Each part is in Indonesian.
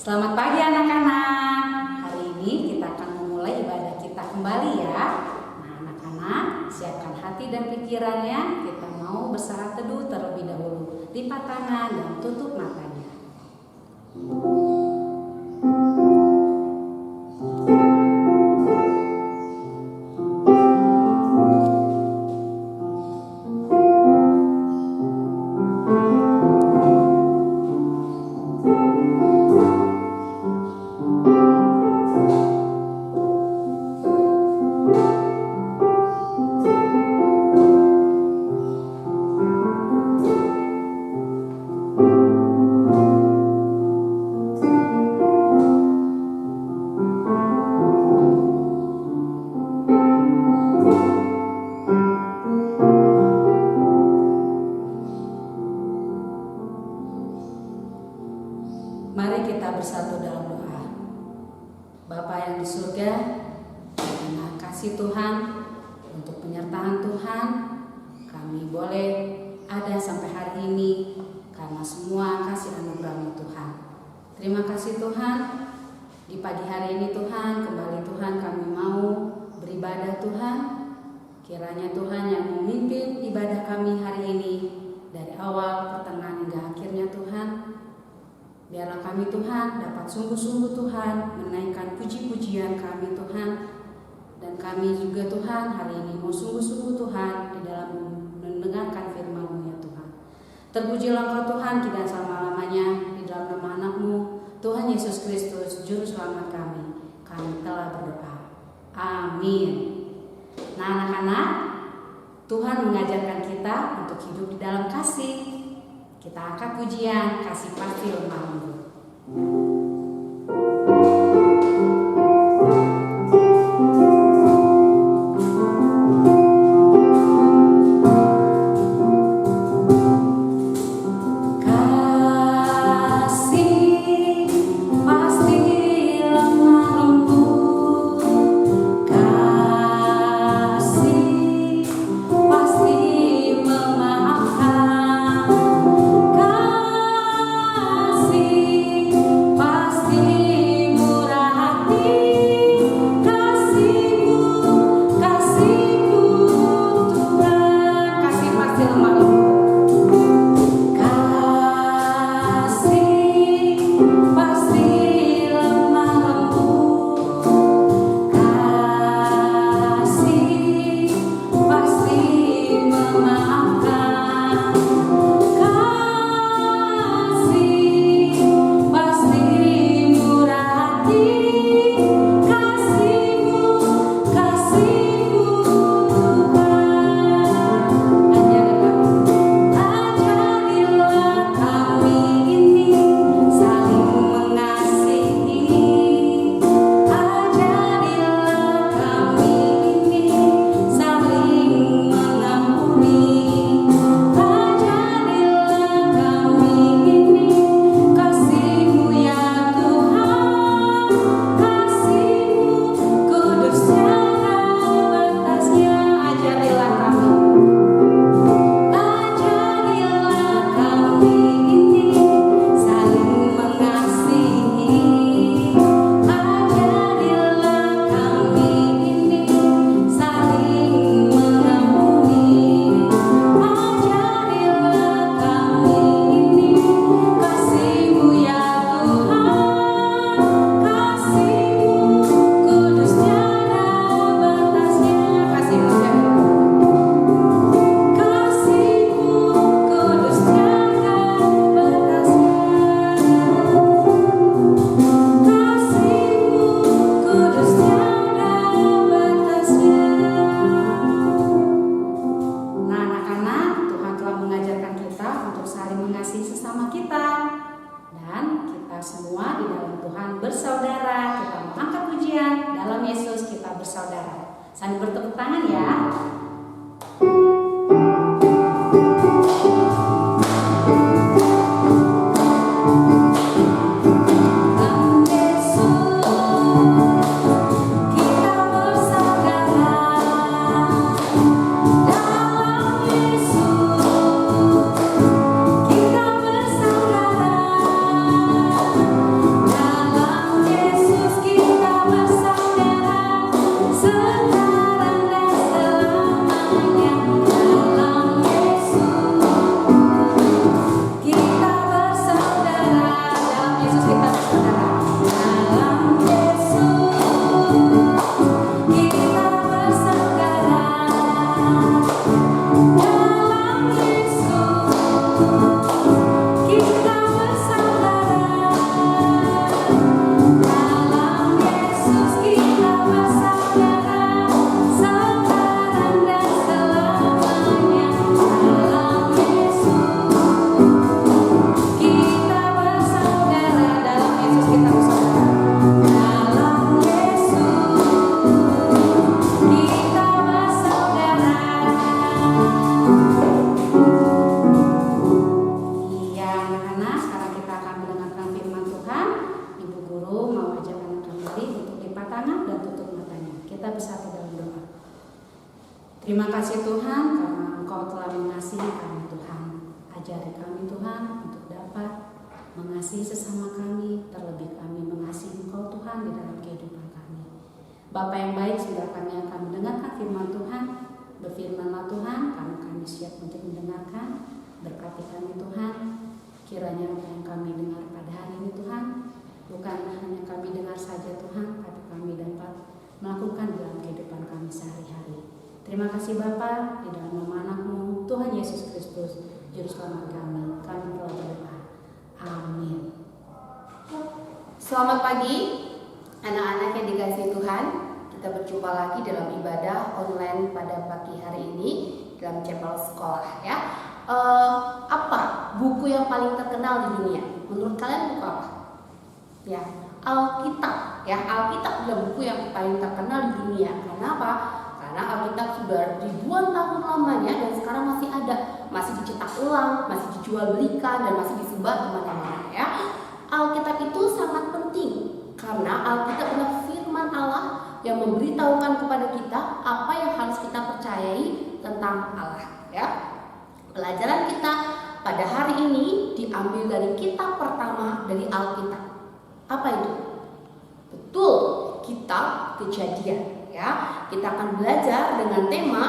Selamat pagi anak-anak. Hari ini kita akan memulai ibadah kita kembali ya. Nah anak-anak, siapkan hati dan pikirannya. Kita mau bersaat teduh terlebih dahulu. Lipat tangan dan tutup matanya. Mari kita bersatu dalam doa. Bapa yang di surga, terima kasih Tuhan untuk penyertaan Tuhan. Kami boleh ada sampai hari ini karena semua kasih anugerah-Mu Tuhan. Terima kasih Tuhan. Di pagi hari ini Tuhan, kembali Tuhan kami mau beribadah Tuhan. Kiranya Tuhan yang memimpin ibadah kami hari ini dari awal, pertengahan hingga akhirnya Tuhan. Biarlah kami Tuhan dapat sungguh-sungguh Tuhan menaikkan puji-pujian kami Tuhan. Dan kami juga Tuhan hari ini mau sungguh-sungguh Tuhan di dalam mendengarkan firman-Mu ya Tuhan. Terpujilah Engkau Tuhan kita selama-lamanya di dalam nama anak-Mu Tuhan Yesus Kristus Juru Selamat kami. Kami telah berdoa. Amin. Nah anak-anak, Tuhan mengajarkan kita untuk hidup di dalam kasih. Kita angkat pujian kasih pasti lemah. Sambil bertepuk tangan ya. Yesus kita bersaudara. Dalam Yesus kita bersaudara. Dalam Yesus kita bersaudara. Dalam Yesus kita bersaudara. Sekarang dan selamanya. Dalam Yesus kita bersaudara. Dalam Yesus kita bersaudara. Dalam Yesus kita bersaudara. Iya anak-anak, sekarang kita akan mendengarkan firman Tuhan. Ibu guru mau ajak anak kembali untuk lipat tangan dan tutup matanya. Kita bersatu dalam doa. Terima kasih Tuhan karena Engkau telah mengasihi kami Tuhan. Ajari kami Tuhan untuk dapat mengasihi sesama kami, terlebih kami mengasihi Engkau Tuhan di dalam kehidupan kami. Bapa yang baik, sudah kami akan mendengarkan firman Tuhan. Berfirmanlah Tuhan, kami siap untuk mendengarkan. Berkati kami Tuhan. Kiranya apa yang kami dengar pada hari ini Tuhan, bukan hanya kami dengar saja Tuhan, tapi kami dapat melakukan dalam kehidupan kami sehari-hari. Terima kasih Bapa, di dalam nama Anakmu Tuhan Yesus Kristus, Juru Selamat kami telah berdoa. Amin. Selamat pagi anak-anak yang dikasihi Tuhan. Kita berjumpa lagi dalam ibadah online pada pagi hari ini dalam chapel sekolah ya. Apa buku yang paling terkenal di dunia? Menurut kalian buku apa? Ya, Alkitab. Ya, Alkitab adalah buku yang paling terkenal di dunia. Kenapa? Karena Alkitab sudah ribuan tahun lamanya dan sekarang masih ada, masih dicetak ulang, masih dijual belikan dan masih disebar kemana-mana ya. Alkitab itu sangat penting karena Alkitab adalah firman Allah yang memberitahukan kepada kita apa yang harus kita percayai tentang Allah ya. Pelajaran kita pada hari ini diambil dari kitab pertama dari Alkitab. Apa itu? Betul, kitab Kejadian ya. Kita akan belajar dengan tema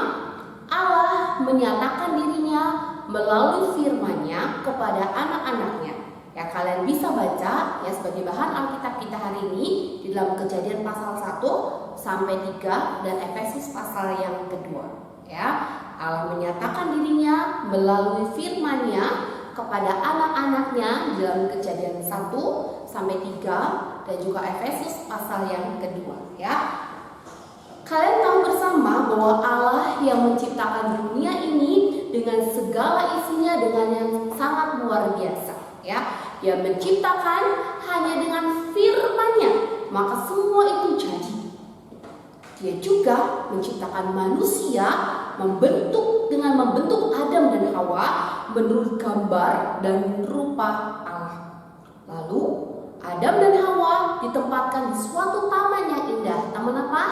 Allah menyatakan dirinya melalui firman-Nya kepada anak-anaknya. Ya, kalian bisa baca ya sebagai bahan Alkitab kita hari ini di dalam Kejadian pasal 1 sampai 3 dan Efesus pasal yang kedua. Ya, Allah menyatakan dirinya melalui firman-Nya kepada anak-anaknya dalam Kejadian 1 sampai 3 dan juga Efesus pasal yang kedua ya. Kalian tahu bersama bahwa Allah yang menciptakan dunia ini dengan segala isinya dengan yang sangat luar biasa ya. Dia menciptakan hanya dengan firman-Nya, maka semua itu jadi. Dia juga menciptakan manusia, dengan membentuk Adam dan Hawa menurut gambar dan rupa Allah. Lalu Adam dan Hawa ditempatkan di suatu taman yang indah. Taman apa?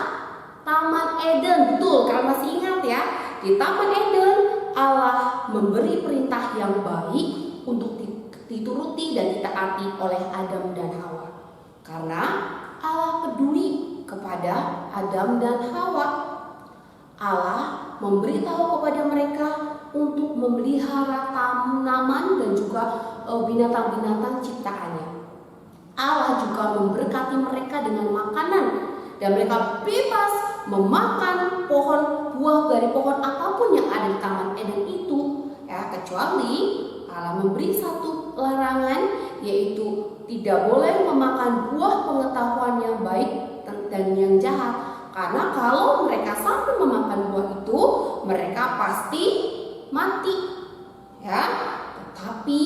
Taman Eden. Betul, kalian masih ingat ya? Di Taman Eden Allah memberi perintah yang baik untuk dituruti dan ditaati oleh Adam dan Hawa. Karena Allah peduli kepada Adam dan Hawa. Allah memberitahu kepada mereka untuk memelihara tanaman dan juga binatang-binatang ciptaannya. Allah juga memberkati mereka dengan makanan dan mereka bebas memakan buah dari pohon apapun yang ada di Taman Eden itu ya, kecuali Allah memberi satu larangan, yaitu tidak boleh memakan buah pengetahuan yang baik dan yang jahat. Karena kalau mereka sampai memakan buah itu, mereka pasti mati. Ya, tetapi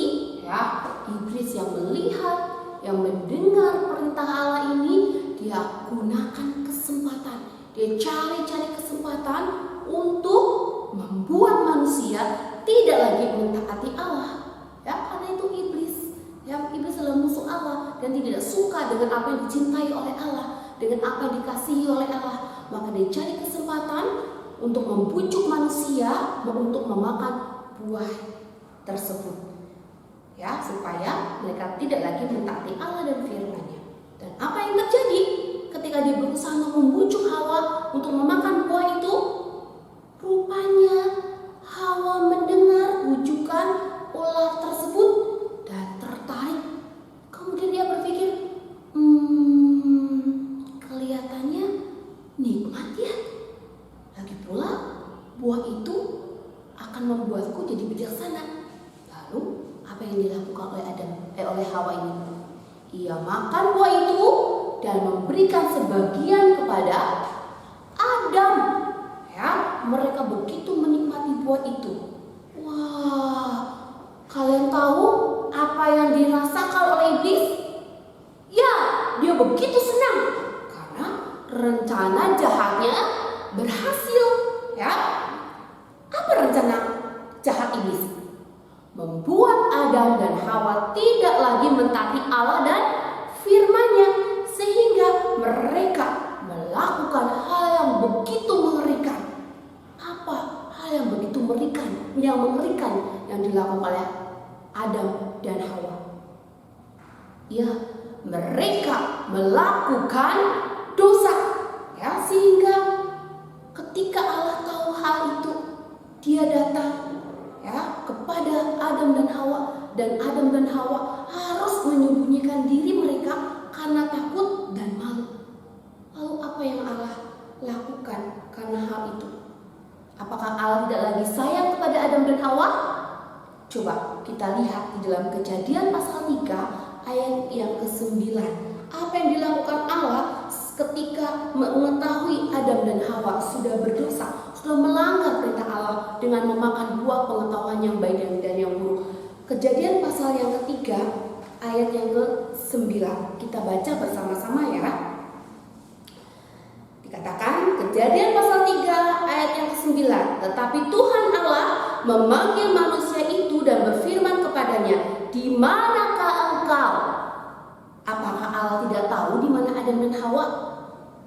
ya iblis yang melihat, yang mendengar perintah Allah ini, dia gunakan kesempatan. Dia cari kesempatan untuk membuat manusia tidak lagi mentaati Allah. Ya, karena itu iblis. Ya, iblis adalah musuh Allah dan tidak suka dengan apa yang dicintai oleh Allah, dengan apa yang dikasihi oleh Allah. Maka dia cari kesempatan untuk membujuk manusia untuk memakan buah tersebut. Ya, supaya mereka tidak lagi mentaati Allah dan firman-Nya. Dan apa yang terjadi ketika dia berusaha membujuk Hawa untuk memakan buah itu? Rupanya Hawa mendengar bujukan ular tersebut dan tertarik. Kemudian dia berkata, Dia makan buah itu dan memberikan sebagian kepada Adam. Ya, mereka begitu menikmati buah itu. Wah, kalian tahu apa yang dirasakan oleh iblis? Ya, dia begitu senang karena rencana jahatnya berhasil. Ya, apa rencana jahat iblis? Membuat Adam dan Hawa tidak lagi mentaati Allah dan firman-Nya, sehingga mereka melakukan hal yang begitu mengerikan. Apa hal yang begitu mengerikan yang dilakukan oleh Adam dan Hawa? Ya, mereka melakukan dosa. Ya, sehingga ketika Allah tahu hal itu, Dia datang ya kepada Adam dan Hawa, dan Adam dan Hawa harus menyembunyikan diri mereka karena takut dan malu. Lalu apa yang Allah lakukan karena hal itu? Apakah Allah tidak lagi sayang kepada Adam dan Hawa? Coba kita lihat di dalam Kejadian pasal 3 ayat yang ke-9. Apa yang dilakukan Allah ketika mengetahui Adam dan Hawa sudah berdosa, sudah melanggar perintah Allah dengan memakan buah pengetahuan yang baik dan yang buruk. Kejadian pasal yang ketiga ayat yang ke-9. Kita baca bersama-sama ya. Dikatakan Kejadian pasal 3 ayat yang ke-9. Tetapi Tuhan Allah memanggil manusia itu dan berfirman kepadanya, "Di manakah engkau?" Apakah Allah tidak tahu di mana Adam dan Hawa?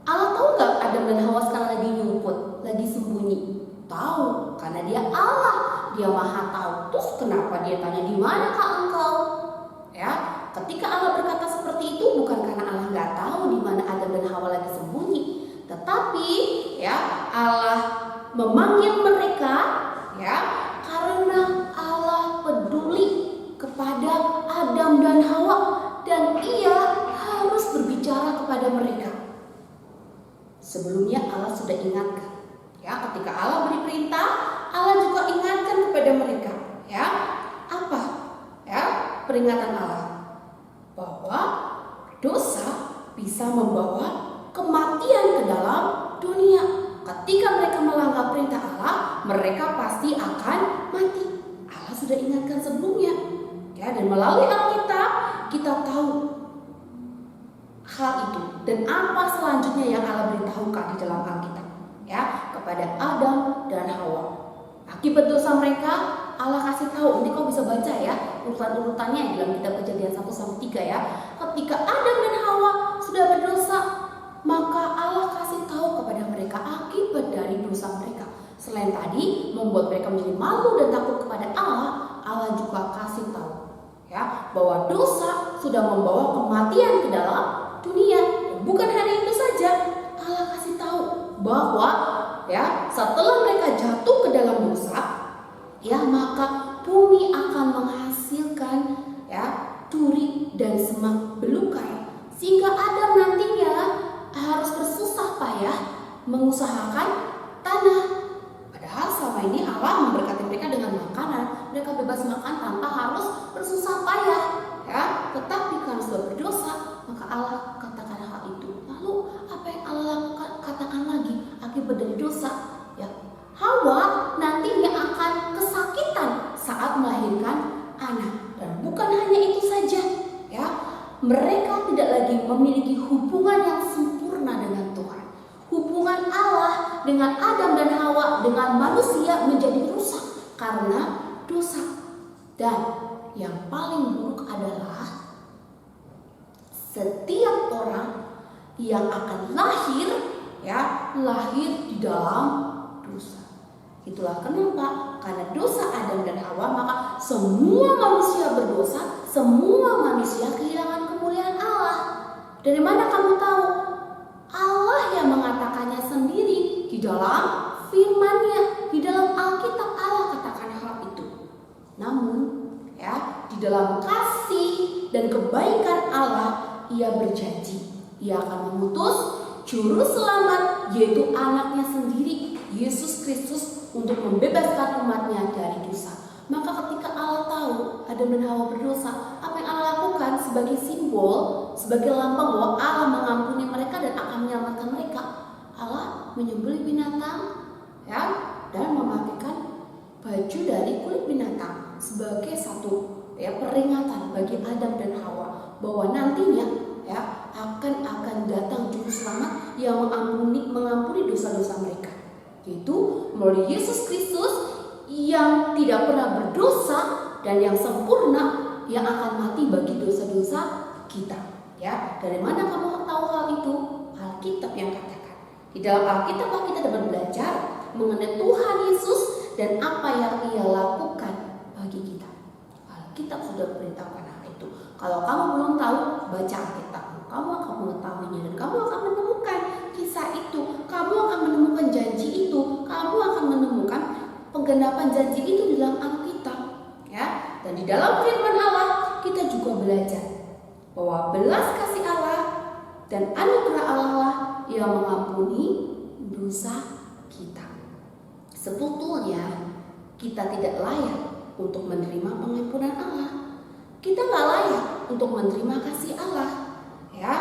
Allah tahu nggak Adam dan Hawa sekarang lagi nyumput, lagi sembunyi? Tahu, karena Dia Allah, Dia Maha tahu. Terus kenapa Dia tanya di manakah engkau? Ya, ketika Allah berkata seperti itu bukan karena Allah nggak tahu di mana Adam dan Hawa lagi sembunyi, tetapi ya Allah memanggil mereka ya karena Allah peduli kepada Adam dan Hawa, dan Ia harus berbicara kepada mereka. Sebelumnya Allah sudah ingatkan, ya ketika Allah beri perintah, Allah juga ingatkan kepada mereka, ya apa, ya peringatan Allah bahwa dosa bisa membawa kematian ke dalam dunia. Ketika mereka melanggar perintah Allah, mereka pasti akan mati. Allah sudah ingatkan sebelumnya, ya, dan melalui Alkitab kita tahu hal itu dan apa selanjutnya yang Allah beritahukan di dalam Alkitab ya kepada Adam dan Hawa. Akibat dosa mereka, Allah kasih tahu, nanti kau bisa baca ya urutan-urutannya di dalam kitab Kejadian 1 sampai 3 ya. Ketika Adam dan Hawa sudah berdosa, maka Allah kasih tahu kepada mereka akibat dari dosa mereka. Selain tadi membuat mereka menjadi malu dan takut kepada Allah, Allah juga kasih tahu ya bahwa dosa sudah membawa kematian ke dalam dunia. Bukan hanya itu saja, Allah kasih tahu bahwa ya setelah mereka jatuh ke dalam dosa, ya maka bumi akan menghasilkan ya duri dan semak belukar, sehingga Adam nantinya harus bersusah payah mengusahakan tanah. Padahal selama ini Allah memberkati mereka dengan makanan, mereka bebas makan tanpa harus bersusah payah ya. Tetapi karena sudah berdosa, maka Allah katakan hal itu. Lalu apa yang Allah lakukan? Katakan lagi akibat dari dosa ya. Hawa nantinya akan kesakitan saat melahirkan anak. Dan bukan hanya itu saja ya, mereka tidak lagi memiliki hubungan yang sempurna dengan Tuhan. Hubungan Allah dengan Adam dan Hawa dengan manusia menjadi rusak karena dosa. Dan yang paling buruk adalah setiap orang yang akan lahir ya lahir di dalam dosa. Itulah kenapa, karena dosa Adam dan Hawa maka semua manusia berdosa, semua manusia kehilangan kemuliaan Allah. Dari mana kamu tahu? Allah yang mengatakannya sendiri di dalam firman-Nya, di dalam Alkitab Allah katakan hal itu. Namun ya di dalam kasih dan kebaikan Allah, Ia berjanji Ia akan mengutus juru selamat, yaitu anaknya sendiri, Yesus Kristus, untuk membebaskan umatnya dari dosa. Maka ketika Allah tahu Adam dan Hawa berdosa, apa yang Allah lakukan sebagai simbol, sebagai lambang bahwa Allah mengampuni mereka dan akan menyelamatkan mereka. Allah menyembelih binatang ya, dan memakaikan baju dari kulit binatang sebagai satu peringatan bagi Adam dan Hawa bahwa nantinya akan datang juru selamat yang mengampuni dosa-dosa mereka, yaitu melalui Yesus Kristus yang tidak pernah berdosa dan yang sempurna, yang akan mati bagi dosa-dosa kita. Ya, dari mana kamu tahu hal itu? Alkitab yang katakan. Di dalam Alkitab kita dapat belajar mengenai Tuhan Yesus dan apa yang Ia lakukan bagi kita. Alkitab sudah beritahukan hal itu. Kalau kamu belum tahu, baca Alkitab. Kamu akan mengetahuinya dan kamu akan menemukan kisah itu. Kamu akan menemukan janji itu. Kamu akan menemukan penggenapan janji itu di dalam Alkitab. Ya, dan di dalam firman Allah kita juga belajar bahwa belas kasih Allah dan anugerah Allah lah yang mengampuni dosa kita. Sebetulnya kita tidak layak untuk menerima pengampunan Allah. Kita nggak layak untuk menerima kasih Allah, ya.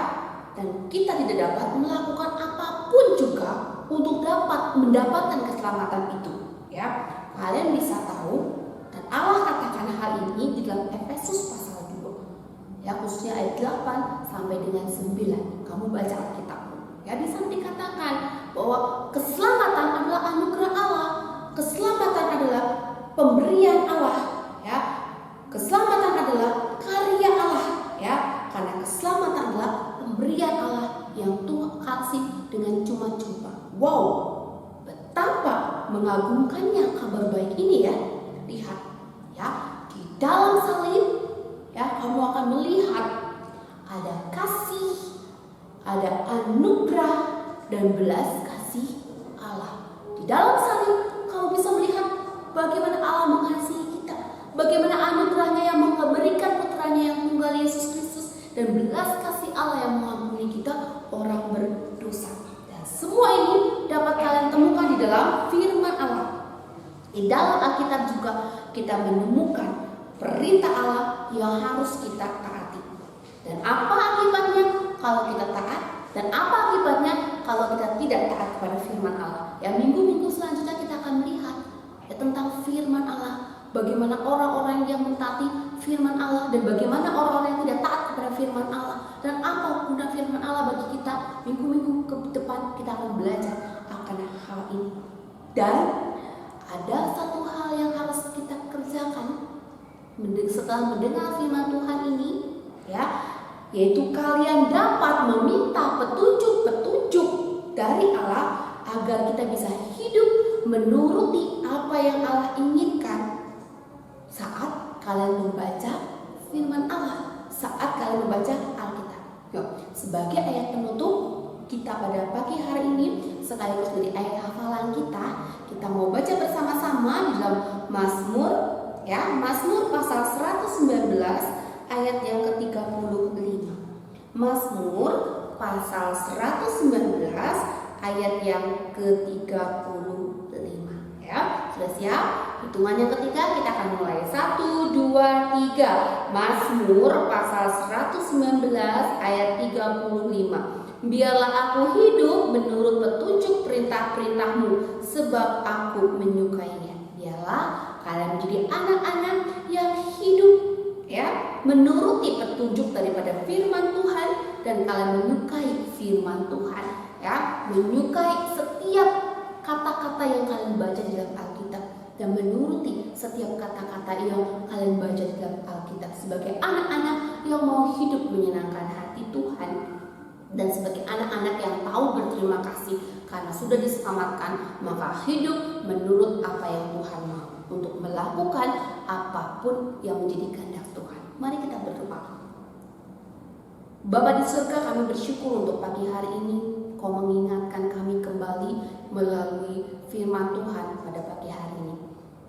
Dan kita tidak dapat melakukan apapun juga untuk dapat mendapatkan keselamatan itu, ya. Kalian bisa tahu dan Allah katakan hal ini di dalam Efesus pasal 2, ya, khususnya ayat 8 sampai dengan 9. Kamu baca Alkitab, ya, di sana dikatakan bahwa keselamatan adalah anugerah Allah, keselamatan adalah pemberian Allah, ya, keselamatan adalah karya Allah, ya, karena keselamatan adalah pemberian Allah yang Tuhan kasih dengan cuma-cuma. Wow, betapa mengagumkannya kabar baik ini, ya. Lihat, ya, di dalam salib, ya, kamu akan melihat ada kasih, ada anugerah dan belas kasih Allah. Di dalam salib kamu bisa melihat bagaimana Allah mengasihi kita, bagaimana anugerahnya yang memberikan putranya yang tunggal Yesus Kristus, dan belas kasih Allah yang mengampuni kita orang berdosa. Dan semua ini dapat kalian temukan di dalam firman Allah. Di dalam Alkitab juga kita menemukan perintah Allah yang harus kita taati. Dan apa akibatnya kalau kita taat? Dan apa akibatnya kalau kita tidak taat kepada firman Allah? Ya, minggu-minggu selanjutnya kita akan melihat tentang firman Allah. Bagaimana orang-orang yang mentaati firman Allah dan bagaimana orang-orang yang tidak taat kepada firman Allah. Dan apa guna firman Allah bagi kita? Minggu-minggu ke depan kita akan belajar akan hal ini. Dan ada satu hal yang harus kita kerjakan setelah mendengar firman Tuhan ini, ya, yaitu kalian dapat meminta petunjuk-petunjuk dari Allah agar kita bisa hidup menuruti apa yang Allah inginkan saat kalian membaca firman Allah, saat kalian membaca Alkitab. Yuk, sebagai ayat penutup kita pada pagi hari ini sekaligus dari ayat hafalan kita mau baca bersama-sama di dalam Mazmur, ya, Mazmur pasal 119 ayat yang ke-35. Mazmur pasal 119 ayat yang ke-35, ya. Sudah siap? Hitungan yang ketiga kita akan mulai. 1, 2, 3. Mazmur pasal 119 ayat 35. Biarlah aku hidup menurut petunjuk perintah-perintahmu, sebab aku menyukainya. Biarlah kalian menjadi anak-anak yang hidup, ya, menuruti petunjuk daripada firman Tuhan, dan kalian menyukai firman Tuhan, ya, menyukai setiap kata-kata yang kalian baca di dalam Alkitab dan menuruti setiap kata-kata yang kalian baca di dalam Alkitab sebagai anak-anak yang mau hidup menyenangkan hati Tuhan. Dan sebagai anak-anak yang tahu berterima kasih karena sudah diselamatkan, maka hidup menurut apa yang Tuhan mau, untuk melakukan apapun yang menjadi kehendak Tuhan. Mari kita berdoa. Bapa di surga, kami bersyukur untuk pagi hari ini Kau mengingatkan kami kembali melalui firman Tuhan pada pagi hari ini.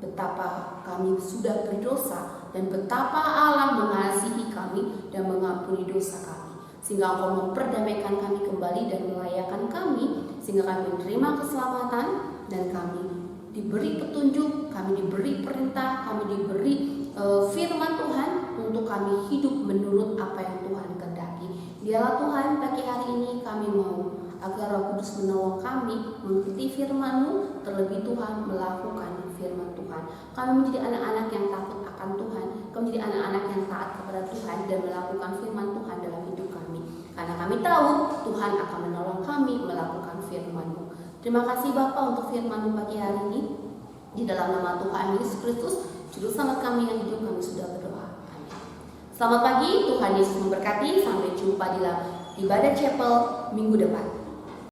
Betapa kami sudah berdosa dan betapa Allah mengasihi kami dan mengampuni dosa kami, sehingga Engkau memperdamaikan kami kembali dan melayakan kami, sehingga kami menerima keselamatan dan kami diberi petunjuk, kami diberi perintah, kami diberi firman Tuhan untuk kami hidup menurut apa yang Tuhan kehendaki. Biarlah Tuhan pagi hari ini kami mau agar Roh Kudus menolong kami mengikuti firman-Mu, terlebih Tuhan melakukan firman Tuhan. Kami menjadi anak-anak yang takut akan Tuhan, kami menjadi anak-anak yang taat kepada Tuhan dan melakukan firman Tuhan dalam hidup kami. Karena kami tahu Tuhan akan menolong kami melakukan firman-Mu. Terima kasih Bapa untuk firman-Mu pagi hari ini. Di dalam nama Tuhan Yesus Kristus, Juru Selamat kami yang hidup, kami sudah berdoa. Amin. Selamat pagi, Tuhan Yesus memberkati. Sampai jumpa di dalam ibadah chapel minggu depan.